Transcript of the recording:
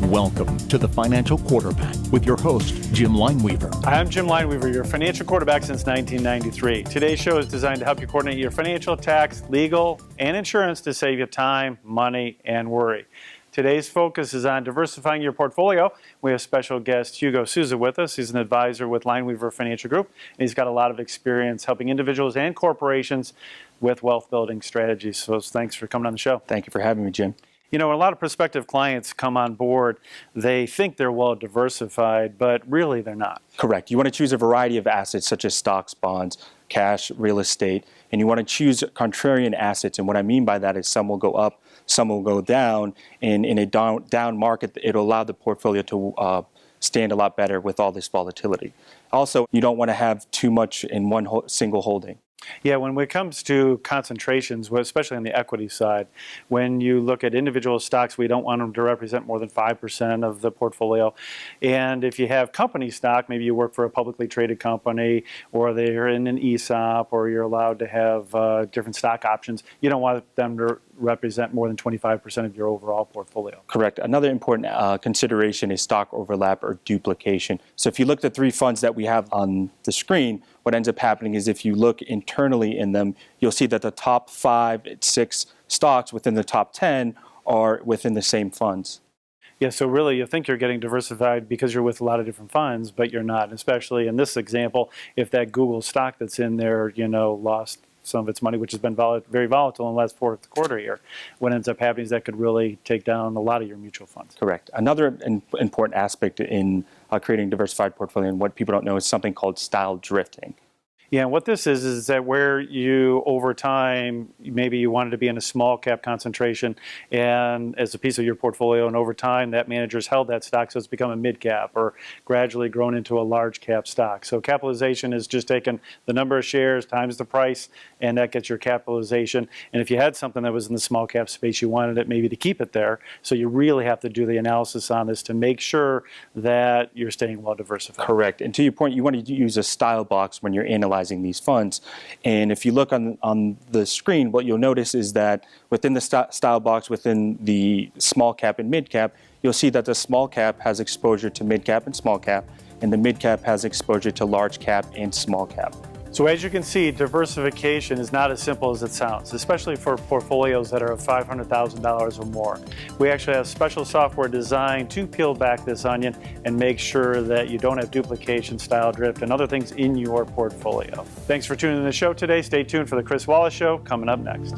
Welcome to The Financial Quarterback with your host, Jim Lineweaver. I'm Jim Lineweaver, your financial quarterback since 1993. Today's show is designed to help you coordinate your financial, tax, legal, and insurance to save you time, money, and worry. Today's focus is on diversifying your portfolio. We have special guest Hugo Souza with us. He's an advisor with Lineweaver Financial Group, and he's got a lot of experience helping individuals and corporations with wealth building strategies. So thanks for coming on the show. Thank you for having me, Jim. You know, when a lot of prospective clients come on board, they think they're well diversified, but really they're not. Correct. You want to choose a variety of assets such as stocks, bonds, cash, real estate, and you want to choose contrarian assets. And what I mean by that is some will go up, some will go down. And in a down market, it'll allow the portfolio to stand a lot better with all this volatility. Also, you don't want to have too much in one single holding. Yeah, when it comes to concentrations, especially on the equity side, when you look at individual stocks, we don't want them to represent more than 5% of the portfolio. And if you have company stock, maybe you work for a publicly traded company, or they're in an ESOP, or you're allowed to have different stock options, you don't want them to represent more than 25% of your overall portfolio. Correct. Another important consideration is stock overlap or duplication. So if you look at the three funds that we have on the screen, what ends up happening is if you look internally in them, you'll see that the top 5, 6 stocks within the top 10 are within the same funds. Yeah, so really you think you're getting diversified because you're with a lot of different funds, but you're not. Especially in this example, if that Google stock that's in there, lost some of its money, which has been very volatile in the last fourth quarter here. What ends up happening is that could really take down a lot of your mutual funds. Correct. Another important aspect in creating a diversified portfolio, and what people don't know, is something called style drifting. Yeah, and what this is that where you, over time, maybe you wanted to be in a small cap concentration and as a piece of your portfolio, and over time that manager's held that stock, so it's become a mid cap or gradually grown into a large cap stock. So capitalization is just taking the number of shares times the price, and that gets your capitalization. And if you had something that was in the small cap space, you wanted it maybe to keep it there. So you really have to do the analysis on this to make sure that you're staying well diversified. Correct. And to your point, you want to use a style box when you're analyzing these funds. And if you look on the screen, what you'll notice is that within the style box, within the small cap and mid cap, you'll see that the small cap has exposure to mid cap and small cap, and the mid cap has exposure to large cap and small cap. So as you can see, diversification is not as simple as it sounds, especially for portfolios that are of $500,000 or more. We actually have special software designed to peel back this onion and make sure that you don't have duplication, style drift, and other things in your portfolio. Thanks for tuning in to the show today. Stay tuned for the Chris Wallace Show coming up next.